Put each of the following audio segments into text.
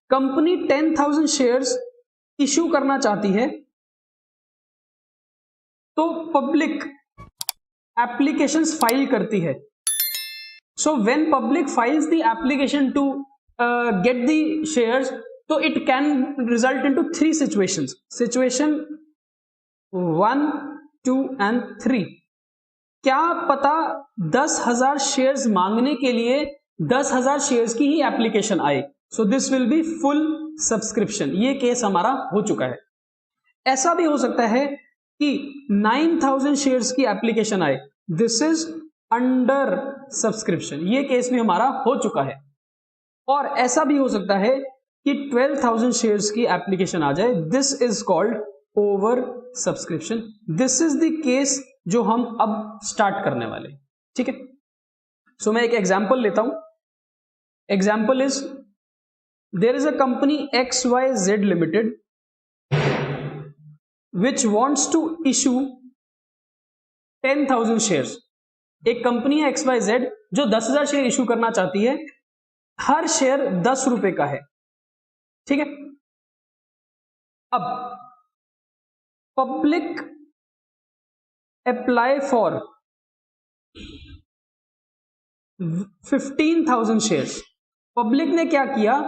Company 10,000 shares issue करना चाहती है, तो पब्लिक एप्लीकेशंस फाइल करती है। So when public files the application to get the shares, तो it can result into 3 situations, situation 1, 2 and 3। क्या पता 10,000 शेयर्स मांगने के लिए 10,000 शेयर्स की ही एप्लीकेशन आए। So this will be full subscription. ये केस हमारा हो चुका है। ऐसा भी हो सकता है कि 9,000 शेयर्स की एप्लीकेशन आए, दिस इज अंडर सब्सक्रिप्शन। ये केस भी हमारा हो चुका है। और ऐसा भी हो सकता है कि 12,000 शेयर्स की एप्लीकेशन आ जाए, this is called over subscription. This is the case जो हम अब स्टार्ट करने वाले, ठीक है। सो मैं एक एग्जांपल लेता हूं। Example is there is a company XYZ limited which wants to issue 10,000 shares। एक कंपनी है XYZ जो 10,000 शेयर इशू करना चाहती है, हर शेयर 10 रुपए का है, ठीक है। अब public apply for 15,000 shares. Public ने क्या किया,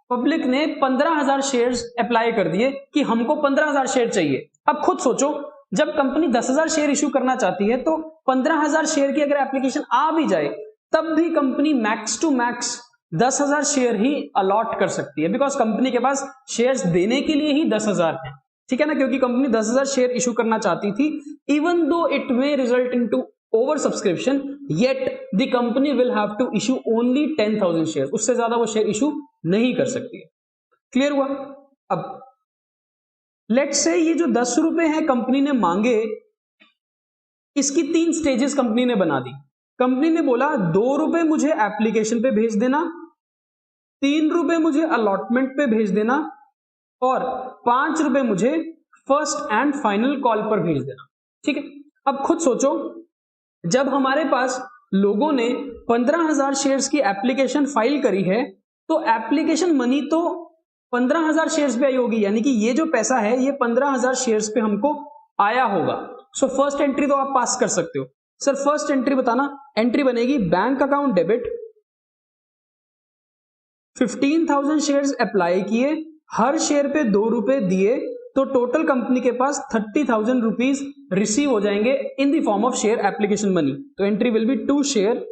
पब्लिक ने 15,000 शेयर्स अप्लाई कर दिए कि हमको 15,000 शेयर चाहिए। अब खुद सोचो, जब कंपनी 10,000 शेयर इशू करना चाहती है, तो 15,000 शेयर की अगर एप्लीकेशन आ भी जाए, तब भी company max to max 10,000 share ही अलॉट कर सकती है, बिकॉज कंपनी के पास शेयर्स देने के लिए ही 10,000 है, ठीक है ना। क्योंकि कंपनी 10,000 शेयर इशू करना चाहती थी। Even though it may result into over subscription, yet the company will have to issue only 10,000 share. उससे ज्यादा वो शेयर इशू नहीं कर सकती है। क्लियर हुआ। अब लेट्स से ये जो 10 रुपए हैं कंपनी ने मांगे, इसकी 3 स्टेजेस कंपनी ने बना दी। कंपनी ने बोला 2 रुपए मुझे एप्लीकेशन पे भेज देना, 3 रुपए मुझे अलॉटमेंट पे भेज देना, और 5 रुपए मुझे फर्स्ट एंड फाइनल कॉल पर भेज देना, ठीक है। अब खुद सोचो, जब हमारे पास लोगों ने 15,000 शेयर्स की एप्लीकेशन फाइल करी है, तो एप्लीकेशन मनी तो 15,000 शेयर्स पे आई होगी, यानी कि ये जो पैसा है ये 15,000 शेयर्स पे हमको आया होगा। सो फर्स्ट एंट्री तो आप पास कर सकते हो। सर फर्स्ट एंट्री बताना। एंट्री बनेगी bank account debit, 15,000 shares apply किए, हर शेयर पे 2 रुपए दिए, तो टोटल कंपनी के पास 30,000 रुपीज रिसीव हो जाएंगे in the form of share application money. तो entry will be to share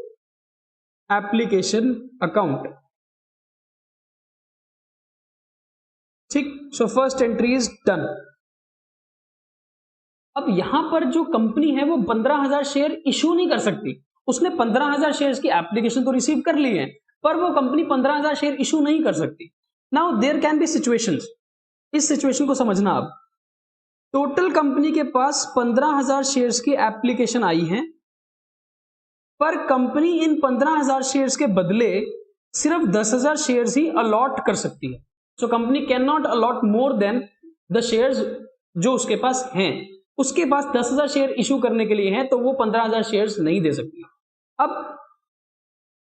application account, ठीक। So first entry is done. अब यहां पर जो कंपनी है वो 15,000 शेयर इशू नहीं कर सकती। उसने 15,000 शेयर्स की एप्लीकेशन तो रिसीव कर ली है, पर वो कंपनी 15,000 शेयर इशू नहीं कर सकती। Now there can be situations. इस सिचुएशन को समझना। अब टोटल कंपनी के पास 15,000 शेयर्स की एप्लीकेशन आई है, पर कंपनी इन 15,000 शेयर्स के बदले सिर्फ 10,000 शेयर्स ही अलॉट कर सकती है। So company can not a lot more than the shares जो उसके पास हैं। उसके पास 10,000 शेयर इशू करने के लिए हैं, तो वो 15,000 शेयर्स नहीं दे सकती। अब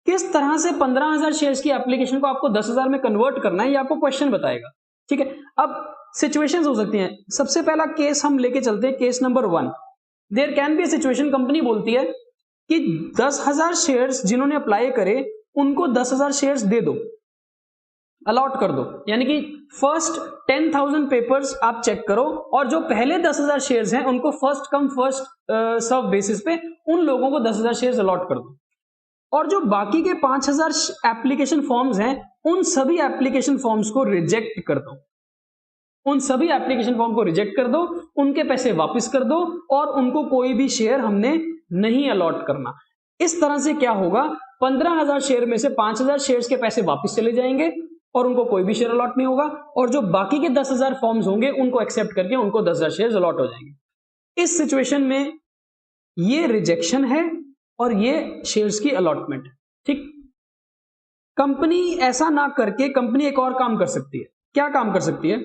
किस तरह से 15,000 शेयर्स की एप्लीकेशन को आपको 10,000 में कन्वर्ट करना है, ये आपको क्वेश्चन बताएगा, ठीक है। अब सिचुएशंस हो सकती हैं। सबसे पहला केस हम लेके चलते हैं, case number 1। There can be situation, company बोलती है कि 10,000 शेयर्स जिन्होंने अप्लाई करे उनको 10,000 शेयर्स दे दो, अलॉट कर दो। यानी कि फर्स्ट 10,000 पेपर्स आप चेक करो, और जो पहले 10,000 शेयर्स हैं उनको first come first serve basis पे उन लोगों को 10,000 शेयर्स अलॉट कर दो। और जो बाकी के 5,000 एप्लीकेशन फॉर्म्स हैं, उन सभी एप्लीकेशन फॉर्म्स को रिजेक्ट कर दो। उन सभी एप्लीकेशन फॉर्म को रिजेक्ट कर दो, उनके पैसे वापस कर दो, और उनको कोई भी शेयर हमने नहीं अलॉट करना। इस तरह से क्या होगा, 15,000 शेयर में से 5,000 शेयर्स के पैसे वापस चले जाएंगे और उनको कोई भी शेयर अलॉट नहीं होगा, और जो बाकी के 10,000 फॉर्म्स होंगे उनको एक्सेप्ट करके उनको 10,000 शेयर अलॉट हो जाएंगे। इस सिचुएशन में ये रिजेक्शन है और ये शेयर्स की अलॉटमेंट है, ठीक। कंपनी ऐसा ना करके कंपनी एक और काम कर सकती है। क्या काम कर सकती है?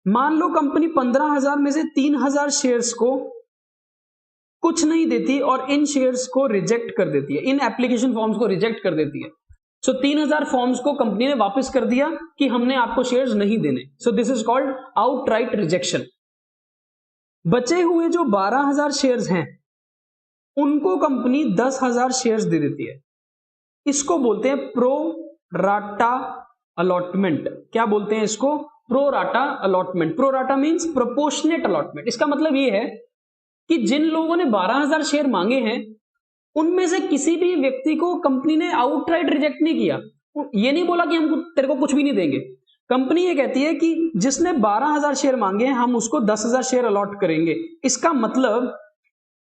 मान लो कंपनी 15,000 में से 3,000 शेयर्स को कुछ नहीं देती और इन शेयर्स को रिजेक्ट कर देती है, इन एप्लीकेशन फॉर्म्स को रिजेक्ट कर देती है। सो 3000 फॉर्म्स को कंपनी ने वापस कर दिया कि हमने आपको शेयर्स नहीं देने। So this is called outright rejection. बचे हुए जो 12000 शेयर्स हैं उनको कंपनी 10000 शेयर्स दे देती है। इसको बोलते हैं प्रो राटा अलॉटमेंट। क्या बोलते हैं इसको? Pro rata allotment. Pro rata means proportionate allotment. इसका मतलब ये है कि जिन लोगों ने 12000 शेयर मांगे हैं उनमें से किसी भी व्यक्ति को कंपनी ने आउटराइट रिजेक्ट नहीं किया। ये नहीं बोला कि हम तेरे को कुछ भी नहीं देंगे। कंपनी ये कहती है कि जिसने 12000 शेयर मांगे हैं हम उसको 10000 शेयर अलॉट करेंगे। इसका मतलब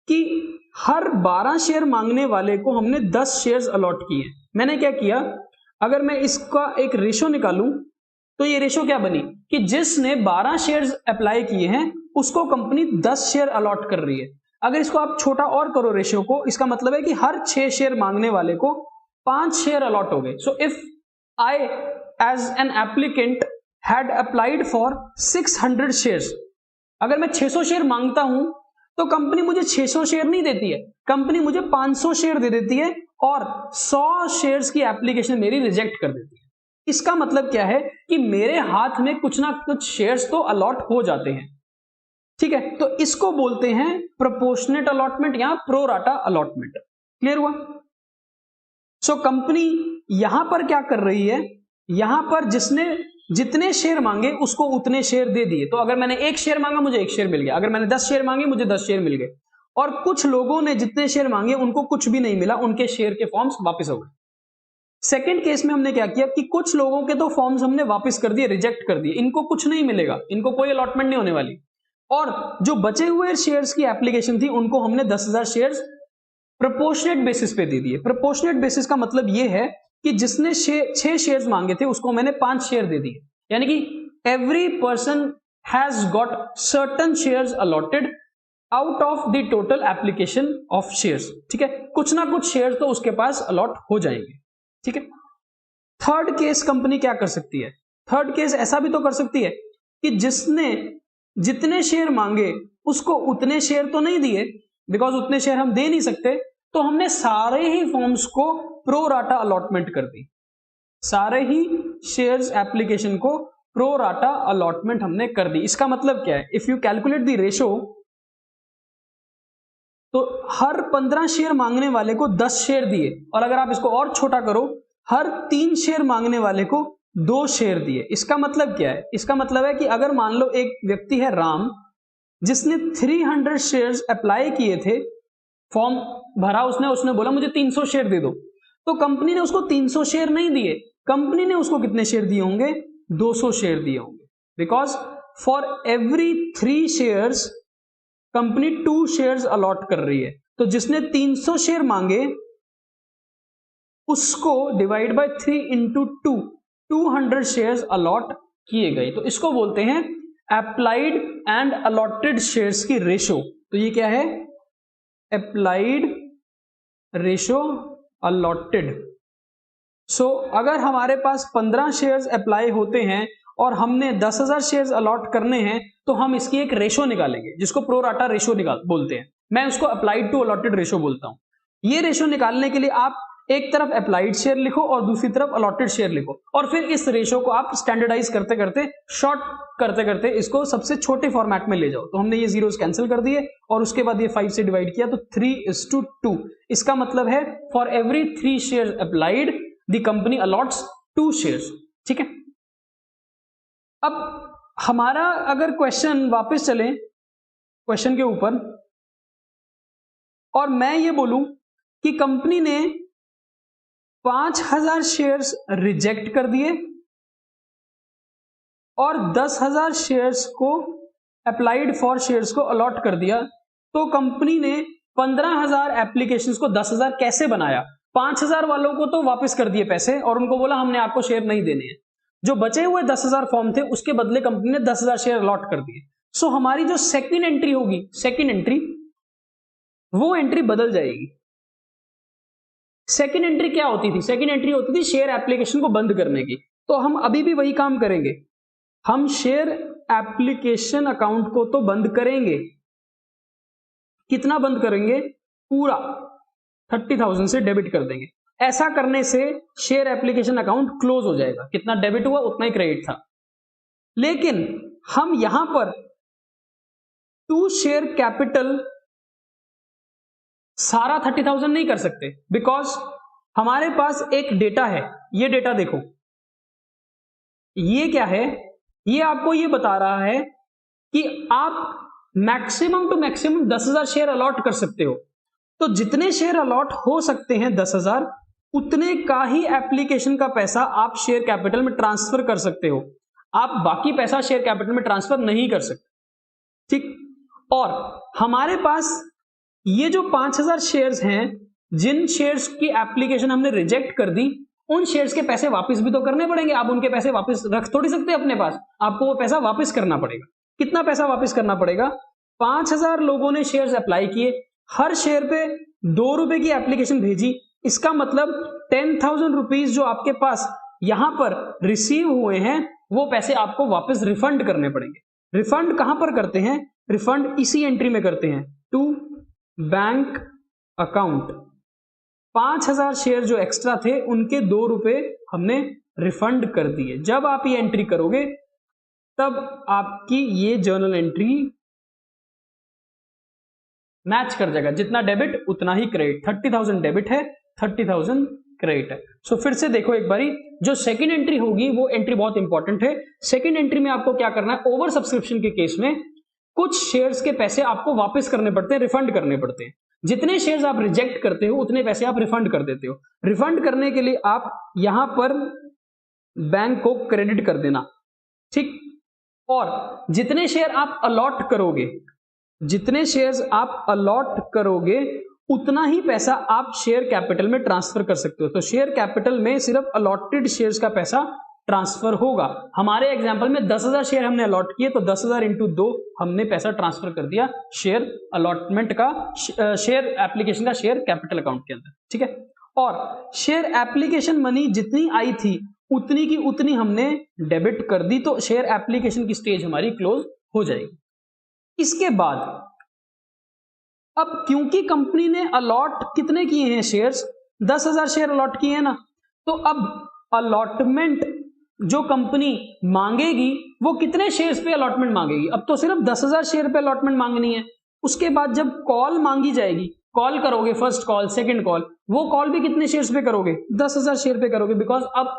कि हर 12 शेयर मांगने वाले को हमने 10 शेयर्स अलॉट किए। मैंने क्या किया, अगर मैं इसका एक रेशो निकालूं तो ये रेशो क्या बनी कि जिसने 12 शेयर्स अप्लाई किए हैं उसको कंपनी 10 शेयर अलॉट कर रही है। अगर इसको आप छोटा और करो रेशियो को, इसका मतलब है कि हर 6 शेयर मांगने वाले को 5 शेयर अलॉट हो गए। So if I as an applicant had applied for 600 shares, अगर मैं 600 शेयर मांगता हूं तो कंपनी मुझे 600 शेयर नहीं देती है, कंपनी मुझे 500 शेयर दे देती है और 100 शेयर्स की एप्लीकेशन मेरी रिजेक्ट कर देती है। इसका मतलब क्या है कि मेरे हाथ में कुछ ना कुछ शेयर्स तो अलॉट हो जाते हैं। ठीक है, तो इसको बोलते हैं प्रोपोर्शनेट अलॉटमेंट या प्रो राटा अलॉटमेंट। क्लियर हुआ? सो कंपनी यहां पर क्या कर रही है, यहां पर जिसने जितने शेयर मांगे उसको उतने शेयर दे दिए। तो अगर मैंने 1 शेयर मांगा मुझे 1 शेयर मिल गया, अगर मैंने 10 शेयर मांगे मुझे 10 शेयर मिल गए। और कुछ लोगों ने जितने शेयर मांगे उनको कुछ भी नहीं मिला, उनके शेयर के फॉर्म्स वापस हो गए। सेकेंड केस में हमने क्या किया कि कुछ लोगों के तो फॉर्म्स हमने वापस कर दिए, रिजेक्ट कर दिए, इनको कुछ नहीं मिलेगा, इनको कोई अलॉटमेंट नहीं होने वाली। और जो बचे हुए शेयर्स की एप्लीकेशन थी उनको हमने 10000 शेयर्स प्रोपोर्शनेट बेसिस पे दे दिए। प्रोपोर्शनेट बेसिस का मतलब यह है कि जिसने 6 शेयर्स मांगे थे उसको मैंने 5 शेयर दे दिए, यानी कि every person has got certain shares allotted out of the total application of shares. ठीक है, कुछ ना कुछ शेयर तो उसके पास अलॉट हो जाएंगे। ठीक है, थर्ड केस कंपनी क्या कर सकती है? थर्ड केस ऐसा भी तो कर सकती है कि जिसने जितने शेयर मांगे उसको उतने शेयर तो नहीं दिए, बिकॉज उतने शेयर हम दे नहीं सकते, तो हमने सारे ही फॉर्म्स को प्रो राटा अलॉटमेंट कर दी। सारे ही शेयर्स एप्लीकेशन को प्रो राटा अलॉटमेंट हमने कर दी। इसका मतलब क्या है? If you calculate the ratio, तो हर 15 शेयर मांगने वाले को 10 शेयर दिए, और अगर आप इसको और छोटा करो, हर 3 शेयर मांगने वाले को 2 शेयर दिए। इसका मतलब क्या है? इसका मतलब है कि अगर मान लो एक व्यक्ति है राम, जिसने 300 शेयर्स अप्लाई किए थे, फॉर्म भरा उसने बोला मुझे 300 शेयर दे दो, तो कंपनी ने उसको 300 शेयर नहीं दिए, कंपनी ने उसको कितने शेयर दिए होंगे? 200 शेयर दिए होंगे। Because for every 3 shares company 2 shares allot कर रही है। तो जिसने 300 शेयर मांगे उसको divide by 3 into 200 shares allot किए गए। तो इसको बोलते हैं अप्लाइड एंड अलॉटेड शेयर्स की रेशो। तो ये क्या है? Applied ratio allotted. सो अगर हमारे पास 15 शेयर्स अप्लाई होते हैं और हमने 10000 शेयर्स अलॉट करने हैं, तो हम इसकी एक रेशो निकालेंगे जिसको प्रो राटा रेशो बोलते हैं। मैं उसको अप्लाइड टू अलॉटेड रेशो बोलता हूं। ये रेशो निकालने के लिए आप एक तरफ अप्लाइड शेयर लिखो और दूसरी तरफ अलॉटेड शेयर लिखो, और फिर इस रेशो को आप स्टैंडर्डाइज करते करते, शॉर्ट करते करते इसको सबसे छोटे फॉर्मेट में ले जाओ। तो हमने ये जीरोस कैंसिल कर दिए और उसके बाद ये 5 से डिवाइड किया, तो 3:2। इसका मतलब है for every 3 share applied the company a lots 2 shares. ठीक है, अब हमारा अगर क्वेश्चन वापस चले क्वेश्चन के ऊपर, और मैं ये बोलूं कि कंपनी ने 5000 शेयर्स रिजेक्ट कर दिए और 10000 शेयर्स को अप्लाइड फॉर शेयर्स को अलॉट कर दिया, तो कंपनी ने 15000 एप्लीकेशंस को 10000 कैसे बनाया? 5000 वालों को तो वापस कर दिए पैसे और उनको बोला हमने आपको शेयर नहीं देने हैं। जो बचे हुए 10000 फॉर्म थे उसके बदले कंपनी ने 10000 शेयर अलॉट कर दिए। सो हमारी जो सेकंड एंट्री होगी, सेकंड एंट्री, वो एंट्री बदल जाएगी। सेकंड एंट्री क्या होती थी? सेकंड एंट्री होती थी शेयर एप्लीकेशन को बंद करने की। तो हम अभी भी वही काम करेंगे, हम शेयर एप्लीकेशन अकाउंट को तो बंद करेंगे। कितना बंद करेंगे? पूरा 30,000 से डेबिट कर देंगे। ऐसा करने से शेयर एप्लीकेशन अकाउंट क्लोज हो जाएगा, कितना डेबिट हुआ उतना ही क्रेडिट था। लेकिन हम यहां पर टू शेयर कैपिटल सारा 30,000 नहीं कर सकते, बिकॉज हमारे पास एक डेटा है। ये डेटा देखो, ये क्या है, ये आपको ये बता रहा है कि आप maximum to maximum 10,000 share allot कर सकते हो। तो जितने शेयर अलॉट हो सकते हैं 10,000, उतने का ही एप्लीकेशन का पैसा आप शेयर कैपिटल में ट्रांसफर कर सकते हो। आप बाकी पैसा शेयर कैपिटल में ट्रांसफर नहीं कर सकते, ठीक। और हमारे पास ये जो 5,000 शेयर्स हैं, जिन शेयर्स की एप्लीकेशन हमने रिजेक्ट कर दी, उन शेयर्स के पैसे वापस भी तो करने पड़ेंगे। आप उनके पैसे वापस रख थोड़ी सकते अपने पास, आपको वो पैसा वापस करना पड़ेगा। कितना पैसा वापस करना पड़ेगा? 5,000 लोगों ने शेयर्स अप्लाई किए, हर शेयर पे 2 रुपए की एप्लीकेशन भेजी। इसका मतलब 10,000 रुपीज जो आपके पास यहां पर रिसीव हुए हैं, वो पैसे आपको वापस रिफंड करने पड़ेंगे। रिफंड कहां पर करते हैं? रिफंड इसी एंट्री में करते हैं, टू बैंक अकाउंट। 5,000 शेयर जो एक्स्ट्रा थे, उनके 2 रुपए हमने रिफंड कर दिए। जब आप ये एंट्री करोगे, तब आपकी ये जर्नल एंट्री मैच कर जाएगा। जितना डेबिट उतना ही क्रेडिट। 30,000 डेबिट है, 30,000 क्रेडिट है। सो फिर से देखो एक बारी, जो सेकंड एंट्री होगी वो एंट्री बहुत इंपॉर्टेंट है। सेकंड एंट्री में आपको क्या करना है? ओवर सब्सक्रिप्शन के केस में कुछ शेयर्स के पैसे आपको वापस करने पड़ते हैं, रिफंड करने पड़ते हैं। जितने शेयर्स आप रिजेक्ट करते हो, उतने पैसे आप रिफंड कर देते हो। रिफंड करने के लिए आप यहां पर बैंक को क्रेडिट कर देना, ठीक। और जितने शेयर आप अलॉट करोगे, जितने शेयर्स आप अलॉट करोगे, उतना ही पैसा आप शेयर कैपिटल में ट्रांसफर कर सकते हो। तो शेयर कैपिटल में सिर्फ अलॉटेड शेयर्स का पैसा ट्रांसफर होगा। हमारे एग्जांपल में 10,000 शेयर हमने अलॉट किए, तो 10,000 इंटू 2 हमने पैसा ट्रांसफर कर दिया शेयर अलॉटमेंट का, शेयर एप्लीकेशन का शेयर कैपिटल अकाउंट के अंदर, ठीक है। और शेयर एप्लीकेशन मनी जितनी आई थी, उतनी की उतनी हमने डेबिट कर दी, तो शेयर एप्लीकेशन की स्टेज हमारी क्लोज हो जाएगी। इसके बाद अब क्योंकि कंपनी ने अलॉट कितने किए हैं शेयर्स, 10,000 शेयर अलॉट किए हैं ना, तो अब अलॉटमेंट जो कंपनी मांगेगी वो कितने शेयर्स पे अलॉटमेंट मांगेगी? अब तो सिर्फ 10,000 शेयर पे अलॉटमेंट मांगनी है। उसके बाद जब कॉल मांगी जाएगी, कॉल करोगे, फर्स्ट कॉल, सेकंड कॉल, वो कॉल भी कितने शेयर्स पे करोगे? 10,000 शेयर पे करोगे, बिकॉज अब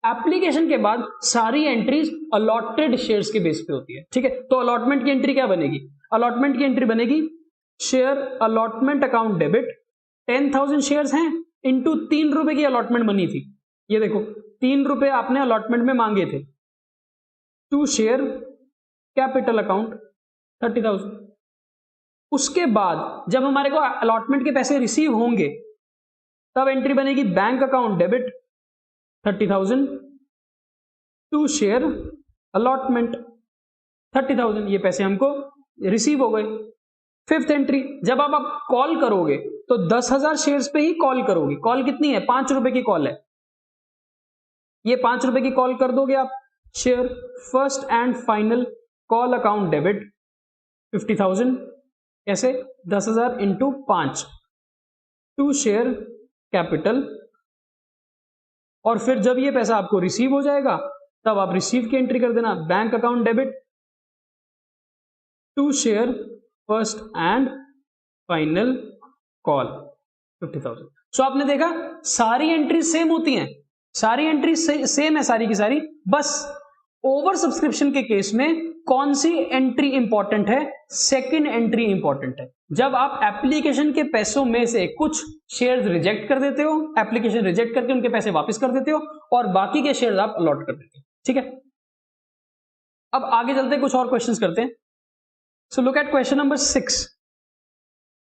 एप्लीकेशन के बाद सारी एंट्रीज अलॉटेड शेयर्स के बेस पे होती है, ठीक है। तो अलॉटमेंट की एंट्री क्या बनेगी? अलॉटमेंट की एंट्री बनेगी share allotment account debit, 10,000 shares हैं, इंटू 3 रुपए की अलॉटमेंट मनी थी। ये देखो, 3 रुपए आपने अलॉटमेंट में मांगे थे, टू शेयर कैपिटल अकाउंट 30,000। उसके बाद जब हमारे को अलॉटमेंट के पैसे रिसीव होंगे, तब एंट्री बनेगी bank account debit 30,000, to share allotment 30,000। ये पैसे हमको रिसीव हो गए। फिफ्थ एंट्री, जब आप कॉल करोगे तो 10,000 शेयर्स पे ही कॉल करोगे। कॉल कितनी है? 5 रुपए की कॉल है। ये 5 रुपए की कॉल कर दोगे आप। Share first and final call account debit 50,000, कैसे? 10,000 इंटू 5, टू शेयर कैपिटल। और फिर जब ये पैसा आपको रिसीव हो जाएगा, तब आप रिसीव की एंट्री कर देना, bank account debit to share first and final call 50,000। So आपने देखा सारी एंट्री सेम होती हैं, सारी एंट्री सेम है सारी की सारी, बस ओवर सब्सक्रिप्शन के केस में कौन सी एंट्री इंपॉर्टेंट है? सेकंड एंट्री इंपॉर्टेंट है। जब आप एप्लीकेशन के पैसों में से कुछ शेयर्स रिजेक्ट कर देते हो, एप्लीकेशन रिजेक्ट करके उनके पैसे वापस कर देते हो, और बाकी के शेयर्स आप अलॉट कर देते हो, ठीक है। अब आगे चलते कुछ और क्वेश्चंस करते हैं। So look at question number 6।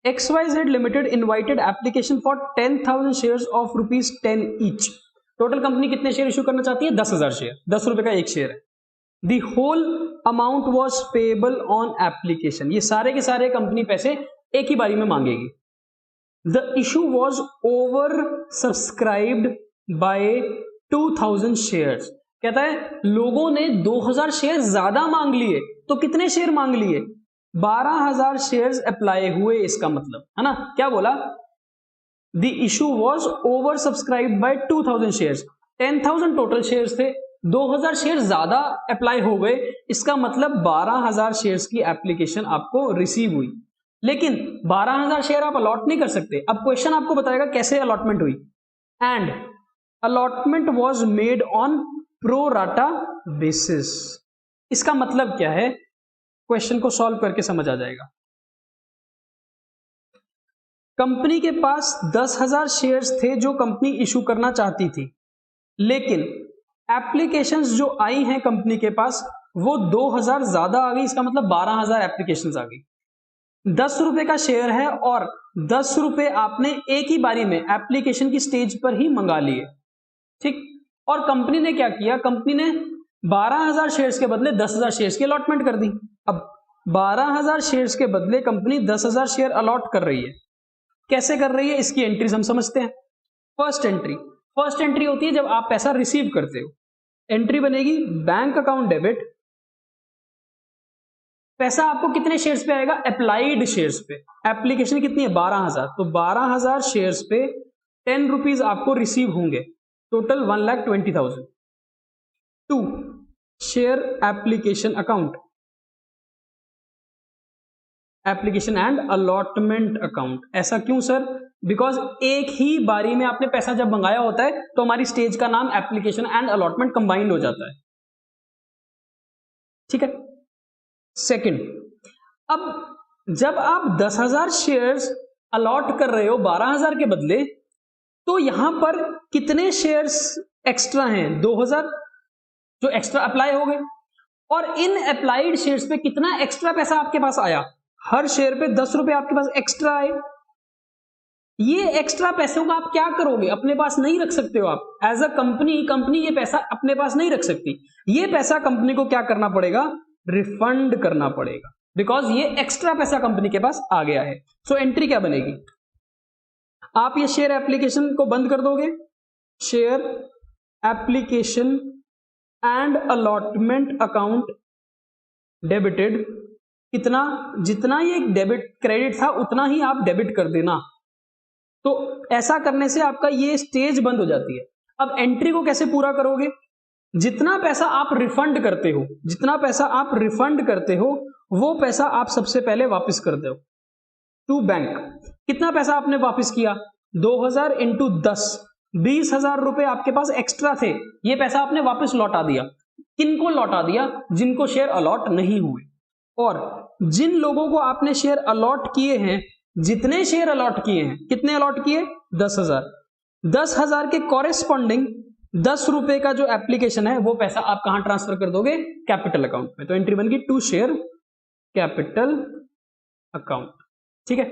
XYZ Limited invited application for 10,000 shares of ₹10 each. Total company कितने शेयर इशू करना चाहती है? 10,000 शेयर, 10 रुपए का एक शेयर है। The whole amount was payable on application. ये सारे के सारे कंपनी पैसे एक ही बारी में मांगेगी। The issue was oversubscribed by 2,000 shares. कहता है लोगों ने 2,000 शेयर ज्यादा मांग लिए। तो कितने शेयर मांग लिए? 12,000 शेयर्स अप्लाई हुए, इसका मतलब है ना। क्या बोला? The issue was over subscribe by 2000 shares, 10,000 total shares थे, 2000 शेयर ज्यादा अप्लाई हो गए, इसका मतलब 12,000 शेयर्स की एप्लीकेशन आपको रिसीव हुई, लेकिन 12,000 शेयर आप अलॉट नहीं कर सकते। अब क्वेश्चन आपको बताएगा कैसे अलॉटमेंट हुई, and allotment was made on pro rata basis. इसका मतलब क्या है, क्वेश्चन को सॉल्व करके समझ आ जाएगा। कंपनी के पास 10,000 शेयर्स थे जो कंपनी इशू करना चाहती थी, लेकिन एप्लीकेशंस जो आई हैं कंपनी के पास वो 2,000 ज्यादा आ गई, इसका मतलब 12,000 एप्लीकेशंस आ गई। 10 रुपए का शेयर है और 10 रुपए आपने एक ही बारी में एप्लीकेशन की स्टेज पर ही मंगा लिए, ठीक। और कंपनी ने क्या किया, कंपनी ने 12,000 शेयर्स के बदले 10,000 शेयर्स की अलॉटमेंट कर दी। अब 12,000 शेयर्स के बदले कंपनी 10,000 शेयर अलॉट कर रही है, कैसे कर रही है इसकी एंट्रीज हम समझते हैं। फर्स्ट एंट्री होती है जब आप पैसा रिसीव करते हो, एंट्री बनेगी बैंक अकाउंट डेबिट, पैसा आपको कितने शेयर्स पे आएगा, अप्लाइड शेयर्स पे, एप्लीकेशन कितनी है 12,000, तो 12,000 शेयर्स पे 10 रुपीज आपको रिसीव होंगे, total 1,20,000। 2 share application account, application and allotment account. ऐसा क्यों सर, बिकॉज एक ही बारी में आपने पैसा जब मंगाया होता है तो हमारी स्टेज का नाम एप्लीकेशन एंड अलॉटमेंट कंबाइंड हो जाता है, ठीक है। सेकंड, अब जब आप 10,000 शेयर्स अलॉट कर रहे हो 12,000 के बदले, तो यहां पर कितने शेयर्स एक्स्ट्रा हैं, 2,000 जो एक्स्ट्रा अप्लाई हो गए, और इन अप्लाइड शेयर्स पे कितना एक्स्ट्रा पैसा आपके पास आया, हर शेयर पे 10 रुपए आपके पास एक्स्ट्रा आए। ये एक्स्ट्रा पैसों का आप क्या करोगे, अपने पास नहीं रख सकते हो आप एज अ कंपनी ये पैसा अपने पास नहीं रख सकती, ये पैसा कंपनी को क्या करना पड़ेगा, रिफंड करना पड़ेगा, बिकॉज ये एक्स्ट्रा पैसा कंपनी के पास आ गया है। सो एंट्री क्या बनेगी, आप ये शेयर एप्लीकेशन को बंद कर दोगे, share application and allotment account debited, कितना, जितना ये डेबिट क्रेडिट था उतना ही आप डेबिट कर देना। तो ऐसा करने से आपका ये स्टेज बंद हो जाती है। अब एंट्री को कैसे पूरा करोगे, जितना पैसा आप रिफंड करते हो, वो पैसा आप सबसे पहले वापस कर दो टू बैंक। कितना पैसा आपने वापस किया, 2,000 इंटू 10, 20,000 रुपए आपके पास एक्स्ट्रा थे, ये पैसा आपने वापस लौटा दिया। किनको लौटा दिया, जिनको शेयर अलॉट नहीं हुए, और जिन लोगों को आपने शेयर अलॉट किए हैं, जितने शेयर अलॉट किए हैं, कितने अलॉट किए, 10,000, 10,000 के कॉरेस्पॉन्डिंग 10 रुपए का जो एप्लीकेशन है वो पैसा आप कहां ट्रांसफर कर दोगे, कैपिटल अकाउंट में। तो एंट्री बन गई टू शेयर कैपिटल अकाउंट, ठीक है।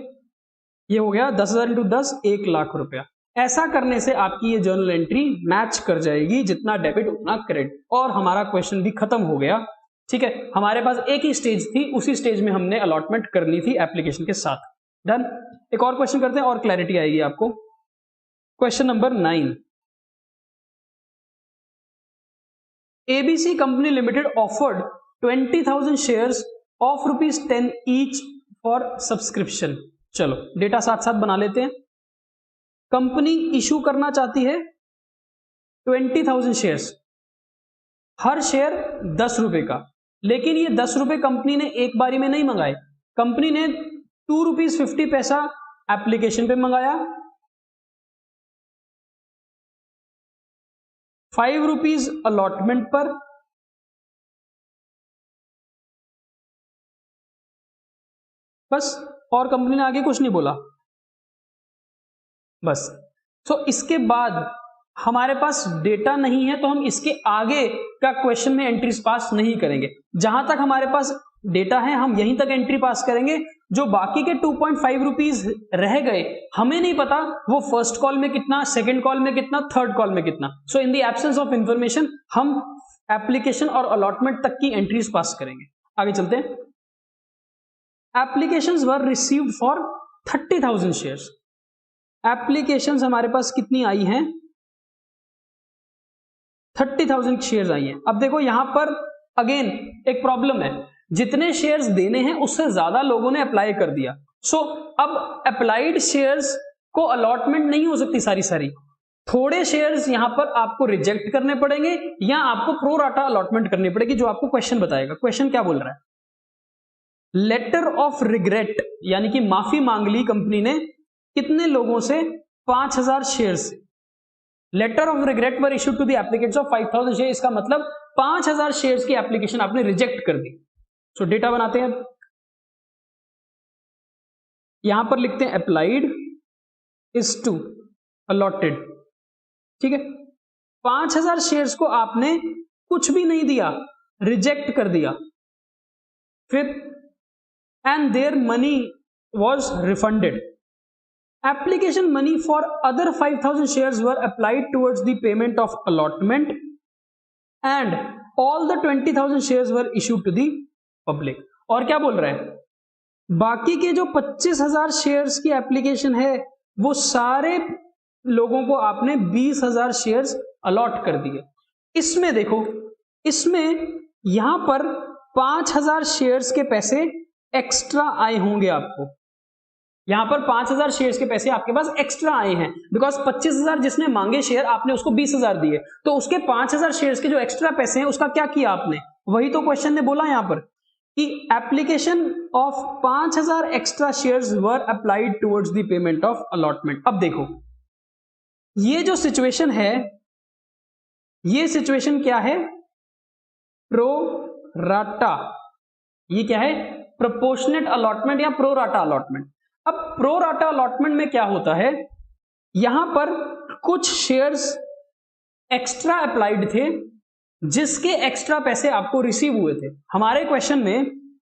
ये हो गया 10,000 इंटू 10, 1,00,000 रुपया। ऐसा करने से आपकी ये जर्नल एंट्री मैच कर जाएगी, जितना डेबिट उतना क्रेडिट, और हमारा क्वेश्चन भी खत्म हो गया, ठीक है। हमारे पास एक ही स्टेज थी, उसी स्टेज में हमने अलॉटमेंट करनी थी एप्लीकेशन के साथ। डन। एक और क्वेश्चन करते हैं और क्लैरिटी आएगी आपको। Question number 9, ABC company limited offered 20,000 shares of ₹10 each for subscription. चलो डेटा साथ साथ बना लेते हैं। कंपनी इशू करना चाहती है 20,000 शेयर्स, हर शेयर 10 रुपए का, लेकिन ये 10 रुपए कंपनी ने एक बारी में नहीं मंगाए, कंपनी ने ₹2.50 एप्लीकेशन पे मंगाया, ₹5 अलॉटमेंट पर, बस, और कंपनी ने आगे कुछ नहीं बोला, बस। तो इसके बाद हमारे पास डेटा नहीं है, तो हम इसके आगे का क्वेश्चन में एंट्रीज पास नहीं करेंगे। जहां तक हमारे पास डेटा है हम यहीं तक एंट्री पास करेंगे, जो बाकी के 2.5 रुपीज रह गए हमें नहीं पता वो फर्स्ट कॉल में कितना, सेकंड कॉल में कितना, थर्ड कॉल में कितना। So in the absence of information हम एप्लीकेशन और अलॉटमेंट तक की एंट्रीज पास करेंगे। आगे चलते हैं। Applications were received for 30,000 shares. Applications हमारे पास कितनी आई हैं, 30,000 शेयर्स आई हैं। अब देखो यहां पर अगेन एक प्रॉब्लम है, जितने शेयर्स देने हैं उससे ज्यादा लोगों ने अप्लाई कर दिया। सो अब अप्लाइड शेयर्स को अलॉटमेंट नहीं हो सकती सारी सारी, थोड़े शेयर्स यहां पर आपको रिजेक्ट करने पड़ेंगे या आपको प्रो राटा अलॉटमेंट करनी पड़ेगी, जो आपको क्वेश्चन बताएगा। क्वेश्चन क्या बोल रहा है, लेटर ऑफ रिग्रेट यानी कि माफी मांग ली कंपनी ने कितने लोगों से, 5000 शेयर से। Letter of regret were issued to the applicants of 5000 share, इसका मतलब 5000 शेयर्स की एप्लीकेशन आपने रिजेक्ट कर दी। सो डेटा बनाते हैं, यहां पर लिखते हैं अप्लाइड इज टू अलॉटेड, ठीक है। 5000 शेयर्स को आपने कुछ भी नहीं दिया, रिजेक्ट कर दिया, फिर and their money was refunded. Application money for other 5000 shares were applied towards the payment of allotment and all the 20,000 shares were issued to the public. और क्या बोल रहा है, बाकी के जो 25,000 शेयर्स की एप्लीकेशन है वो सारे लोगों को आपने 20,000 शेयर्स अलॉट कर दिए। इसमें देखो, इसमें यहां पर 5,000 शेयर्स के पैसे एक्स्ट्रा आए होंगे आपको, यहां पर 5,000 शेयर्स के पैसे आपके पास एक्स्ट्रा आए हैं, बिकॉज 25,000 जिसने मांगे शेयर आपने उसको 20,000 दिए, तो उसके 5,000 शेयर्स के जो एक्स्ट्रा पैसे हैं उसका क्या किया आपने, वही तो क्वेश्चन ने बोला यहां पर कि application of 5,000 extra shares were applied towards the payment of allotment. अब देखो ये जो सिचुएशन है, ये सिचुएशन क्या है, प्रो राटा, ये क्या है, प्रोपोर्शनेट अलॉटमेंट या प्रो राटा अलॉटमेंट। अब प्रो राटा अलॉटमेंट में क्या होता है, यहां पर कुछ शेयर्स एक्स्ट्रा अप्लाइड थे जिसके एक्स्ट्रा पैसे आपको रिसीव हुए थे। हमारे क्वेश्चन में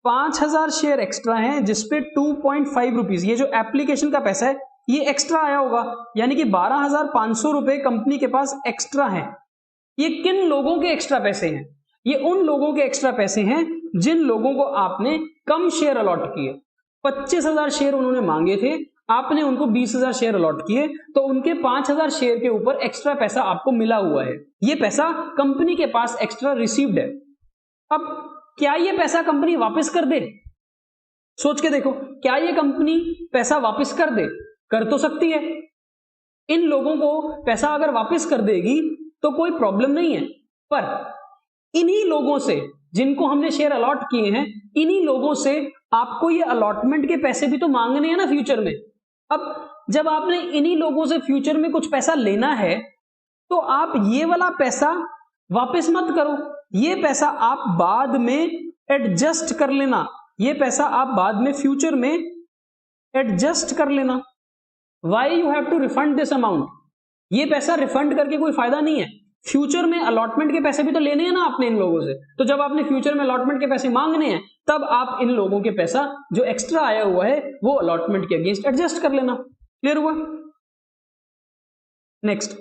5,000 शेयर एक्स्ट्रा हैं जिसपे 2.5 रुपीज, ये जो एप्लीकेशन का पैसा है ये एक्स्ट्रा आया होगा, यानी कि 12,500 रुपए कंपनी के पास एक्स्ट्रा है। ये किन लोगों के एक्स्ट्रा पैसे हैं, ये उन लोगों के एक्स्ट्रा पैसे हैं जिन लोगों को आपने कम शेयर अलॉट किए। 25,000 शेयर उन्होंने मांगे थे, आपने उनको 20,000 शेयर अलॉट किए, तो उनके 5,000 शेयर के ऊपर एक्स्ट्रा पैसा आपको मिला हुआ है, ये पैसा कंपनी के पास एक्स्ट्रा रिसीव्ड है। अब क्या ये पैसा कंपनी वापस कर दे, सोच के देखो, क्या ये कंपनी पैसा वापस कर दे, कर तो सकती है। इन लोगों को पैसा अगर वापस कर देगी तो कोई प्रॉब्लम नहीं है, पर इन्हीं लोगों से जिनको हमने शेयर अलॉट किए हैं, इन्हीं लोगों से आपको ये अलॉटमेंट के पैसे भी तो मांगने हैं ना फ्यूचर में। अब जब आपने इन्हीं लोगों से फ्यूचर में कुछ पैसा लेना है तो आप ये वाला पैसा वापस मत करो, ये पैसा आप बाद में एडजस्ट कर लेना, ये पैसा आप बाद में फ्यूचर में एडजस्ट कर लेना। Why you have to refund this amount, ये पैसा रिफंड करके कोई फायदा नहीं है, फ्यूचर में अलॉटमेंट के पैसे भी तो लेने हैं ना आपने इन लोगों से, तो जब आपने फ्यूचर में अलॉटमेंट के पैसे मांगने हैं तब आप इन लोगों के पैसा जो एक्स्ट्रा आया हुआ है वो अलॉटमेंट के अगेंस्ट एडजस्ट कर लेना। क्लियर हुआ? Next,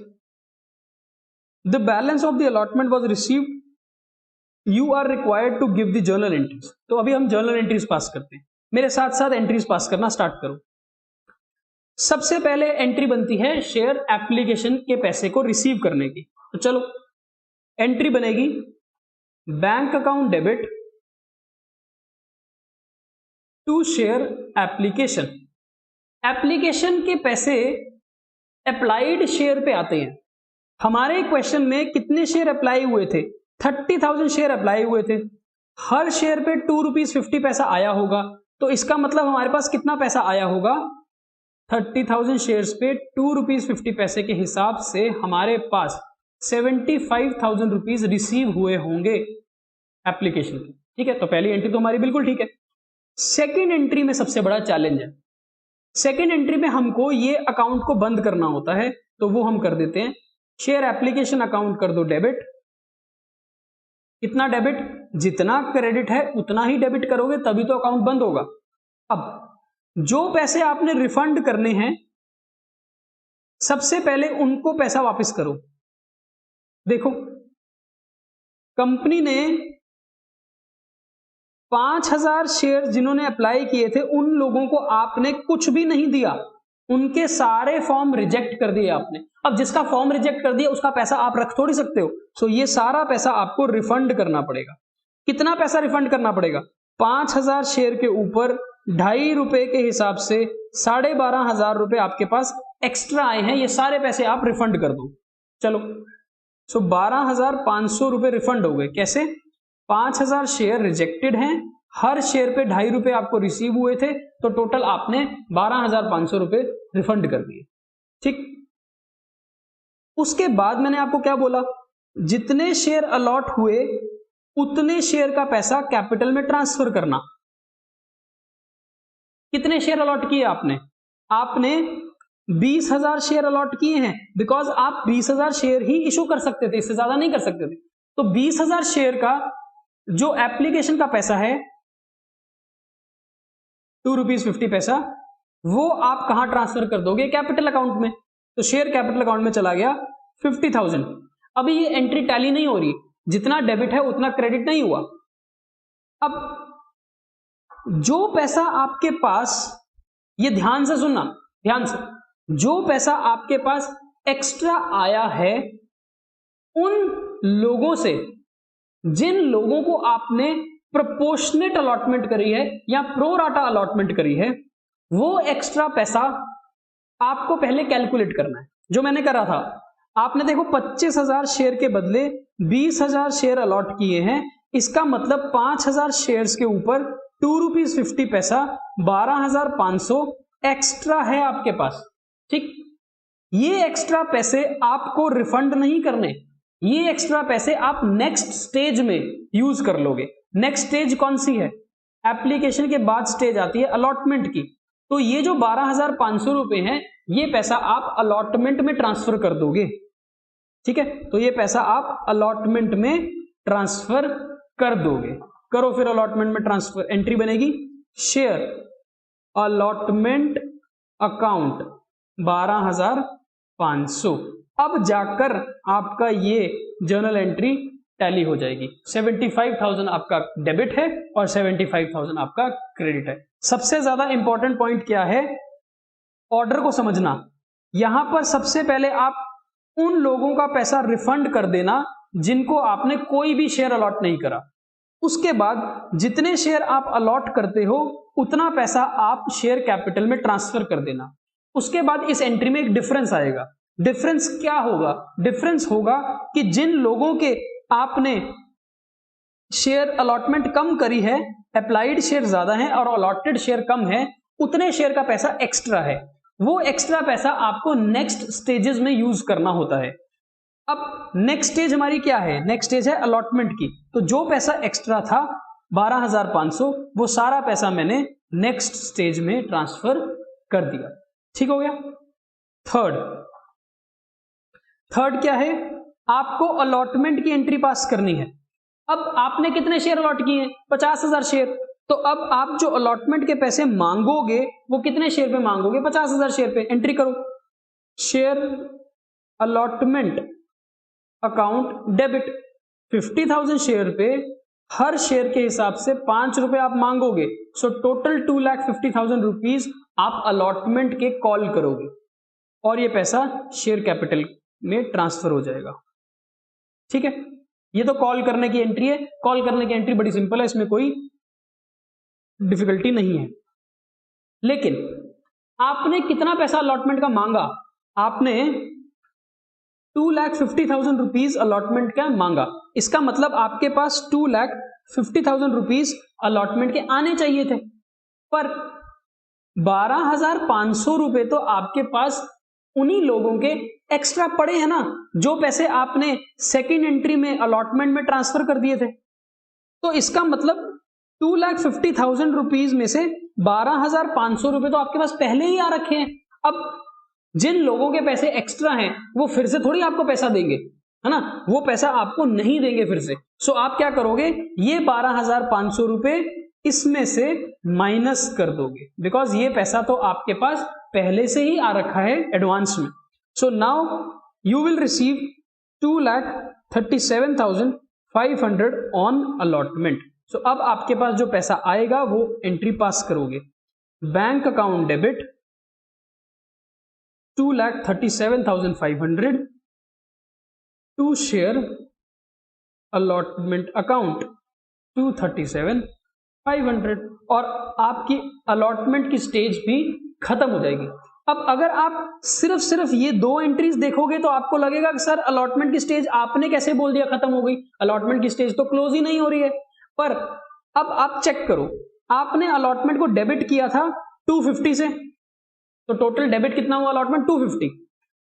the balance of the allotment was received, you are required to give the journal entries. तो अभी हम जर्नल एंट्रीज पास करते हैं, मेरे साथ साथ एंट्रीज पास करना स्टार्ट करो। सबसे पहले एंट्री बनती है शेयर एप्लीकेशन के पैसे को रिसीव करने की, तो चलो एंट्री बनेगी bank account debit to share application. Application के पैसे अप्लाइड शेयर पे आते हैं। हमारे क्वेश्चन में कितने शेयर अप्लाई हुए थे, 30,000 शेयर अप्लाई हुए थे, हर शेयर पे 2 रुपीज 50 पैसा आया होगा, तो इसका मतलब हमारे पास कितना पैसा आया होगा, 30,000 शेयर्स पे 2 रुपीज 50 पैसे के हिसाब से हमारे पास 75,000 रुपीज रिसीव हुए होंगे एप्लीकेशन की। ठीक है, तो पहली एंट्री तो हमारी बिल्कुल ठीक है। सेकेंड एंट्री में सबसे बड़ा चैलेंज है, सेकेंड एंट्री में हमको ये अकाउंट को बंद करना होता है, तो वो हम कर देते हैं, शेयर एप्लीकेशन अकाउंट कर दो डेबिट। कितना डेबिट, जितना क्रेडिट है उतना ही डेबिट करोगे तभी तो अकाउंट बंद होगा। अब जो पैसे आपने रिफंड करने हैं सबसे पहले उनको पैसा वापस करो। देखो कंपनी ने 5,000 शेयर जिन्होंने अप्लाई किए थे उन लोगों को आपने कुछ भी नहीं दिया, उनके सारे फॉर्म रिजेक्ट कर दिए आपने। अब जिसका फॉर्म रिजेक्ट कर दिया उसका पैसा आप रख थोड़ी सकते हो, सो ये सारा पैसा आपको रिफंड करना पड़ेगा। कितना पैसा रिफंड करना पड़ेगा, 5,000 शेयर के ऊपर 2.5 रुपए के हिसाब से 12,500 रुपए आपके पास एक्स्ट्रा आए हैं ये सारे पैसे आप रिफंड कर दो। चलो, सो 12,500 रुपए रिफंड हो गए। कैसे? 5,000 शेयर रिजेक्टेड हैं, हर शेयर पे 2.5 रुपए आपको रिसीव हुए थे, तो टोटल आपने 12,500 रुपए रिफंड कर दिए। ठीक, उसके बाद मैंने आपको क्या बोला, जितने शेयर अलॉट हुए उतने शेयर का पैसा कैपिटल में ट्रांसफर करना। कितने शेयर अलॉट किए आपने? आपने 20,000 शेयर अलॉट किए हैं, बिकॉज आप 20,000 शेयर ही इशू कर सकते थे, इससे ज्यादा नहीं कर सकते थे। तो 20,000 शेयर का जो एप्लीकेशन का पैसा है ₹2.50, वो आप कहां ट्रांसफर कर दोगे? कैपिटल अकाउंट में। तो शेयर कैपिटल अकाउंट में चला गया 50,000। अभी ये एंट्री टैली नहीं हो रही, जितना डेबिट है उतना क्रेडिट नहीं हुआ। अब जो पैसा आपके पास, ये ध्यान से सुनना, ध्यान से, जो पैसा आपके पास एक्स्ट्रा आया है उन लोगों से, जिन लोगों को आपने प्रोपोर्शनेट अलॉटमेंट करी है या प्रोराटा अलॉटमेंट करी है, वो एक्स्ट्रा पैसा आपको पहले कैलकुलेट करना है। जो मैंने करा था, आपने देखो 25,000 शेयर के बदले 20,000 शेयर अलॉट किए हैं, इसका मतलब 5,000 शेयर्स के ऊपर ₹2.50 12,500 एक्स्ट्रा है आपके पास। ठीक, ये एक्स्ट्रा पैसे आपको रिफंड नहीं करने, ये एक्स्ट्रा पैसे आप नेक्स्ट स्टेज में यूज कर लोगे। नेक्स्ट स्टेज कौन सी है? एप्लीकेशन के बाद स्टेज आती है अलॉटमेंट की। तो ये जो 12,500 रुपए हैं, ये पैसा आप अलॉटमेंट में ट्रांसफर कर दोगे। ठीक है, तो ये पैसा आप अलॉटमेंट में ट्रांसफर कर दोगे। करो फिर अलॉटमेंट में ट्रांसफर। एंट्री बनेगी शेयर अलॉटमेंट अकाउंट 12,500। अब जाकर आपका ये जर्नल एंट्री टैली हो जाएगी। 75,000 आपका डेबिट है और 75,000 आपका क्रेडिट है। सबसे ज्यादा इंपॉर्टेंट पॉइंट क्या है? ऑर्डर को समझना। यहां पर सबसे पहले आप उन लोगों का पैसा रिफंड कर देना जिनको आपने कोई भी शेयर अलॉट नहीं करा। उसके बाद जितने शेयर आप अलॉट करते हो उतना पैसा आप शेयर कैपिटल में ट्रांसफर कर देना। उसके बाद इस एंट्री में एक डिफरेंस आएगा। डिफरेंस क्या होगा? डिफरेंस होगा कि जिन लोगों के आपने शेयर अलॉटमेंट कम करी है, अप्लाइड शेयर ज्यादा है और अलॉटेड शेयर कम है, उतने शेयर का पैसा एक्स्ट्रा है। वो एक्स्ट्रा पैसा आपको नेक्स्ट स्टेजेस में यूज करना होता है। अब नेक्स्ट स्टेज हमारी क्या है? नेक्स्ट स्टेज है अलॉटमेंट की। तो जो पैसा एक्स्ट्रा था 12,500, वो सारा पैसा मैंने नेक्स्ट स्टेज में ट्रांसफर कर दिया। ठीक हो गया। थर्ड क्या है? आपको अलॉटमेंट की एंट्री पास करनी है। अब आपने कितने शेयर अलॉट किए हैं? 50,000 शेयर। तो अब आप जो अलॉटमेंट के पैसे मांगोगे वो कितने शेयर पे मांगोगे? 50,000 शेयर पे। एंट्री करो share allotment account debit 50,000 share पे हर शेयर के हिसाब से 5 रुपए आप मांगोगे। सो टोटल 2,50,000 रुपीज आप अलॉटमेंट के कॉल करोगे और ये पैसा शेयर कैपिटल में ट्रांसफर हो जाएगा। ठीक है, ये तो कॉल करने की एंट्री है। कॉल करने की एंट्री बड़ी सिंपल है, इसमें कोई डिफिकल्टी नहीं है। लेकिन आपने कितना पैसा अलॉटमेंट का मांगा? आपने 2,50,000 रुपीज अलॉटमेंट का मांगा। इसका मतलब आपके पास 2,50,000 रुपीज अलॉटमेंट के आने चाहिए थे, पर 12,500 रुपए तो आपके पास उन्हीं लोगों के एक्स्ट्रा पड़े हैं ना, जो पैसे आपने सेकेंड एंट्री में अलॉटमेंट में ट्रांसफर कर दिए थे। तो इसका मतलब 2,50,000 रुपीज में से 12,500 रुपए तो आपके पास पहले ही आ रखे हैं। अब जिन लोगों के पैसे एक्स्ट्रा हैं वो फिर से थोड़ी आपको पैसा देंगे, है ना, वो पैसा आपको नहीं देंगे फिर से। सो आप क्या करोगे? ये 12,500 रुपए इसमें से माइनस कर दोगे, बिकॉज ये पैसा तो आपके पास पहले से ही आ रखा है एडवांस में। So now you will receive 2,37,500 on allotment. So अब आपके पास जो पैसा आएगा वो एंट्री पास करोगे। Bank account debit 2,37,500 to share allotment account 2,37,500 और आपकी अलॉटमेंट की स्टेज भी खत्म हो जाएगी। अब अगर आप सिर्फ ये दो एंट्रीज देखोगे तो आपको लगेगा कि सर अलॉटमेंट की स्टेज आपने कैसे बोल दिया खत्म हो गई, अलॉटमेंट की स्टेज तो क्लोज ही नहीं हो रही है। पर अब आप चेक करो, आपने अलॉटमेंट को डेबिट किया था 250 से, तो टोटल डेबिट कितना हुआ अलॉटमेंट 250।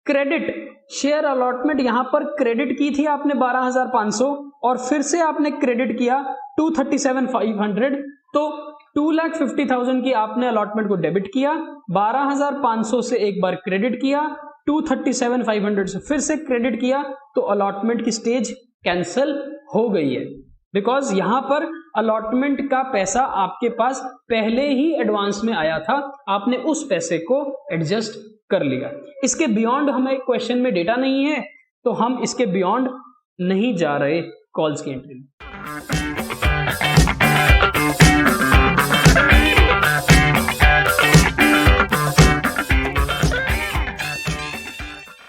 क्रेडिट शेयर अलॉटमेंट यहां पर क्रेडिट की थी आपने 12,500 और फिर से आपने क्रेडिट किया 237,500, तो 2,50,000 की आपने अलॉटमेंट को डेबिट किया, 12,500 से एक बार क्रेडिट किया, 237,500 से फिर से क्रेडिट किया, तो अलॉटमेंट की स्टेज कैंसिल हो गई है। बिकॉज यहां पर अलॉटमेंट का पैसा आपके पास पहले ही एडवांस में आया था, आपने उस पैसे को एडजस्ट कर लिया। इसके बियॉन्ड हमें क्वेश्चन में डेटा नहीं है, तो हम इसके बियॉन्ड नहीं जा रहे कॉल्स की एंट्री में।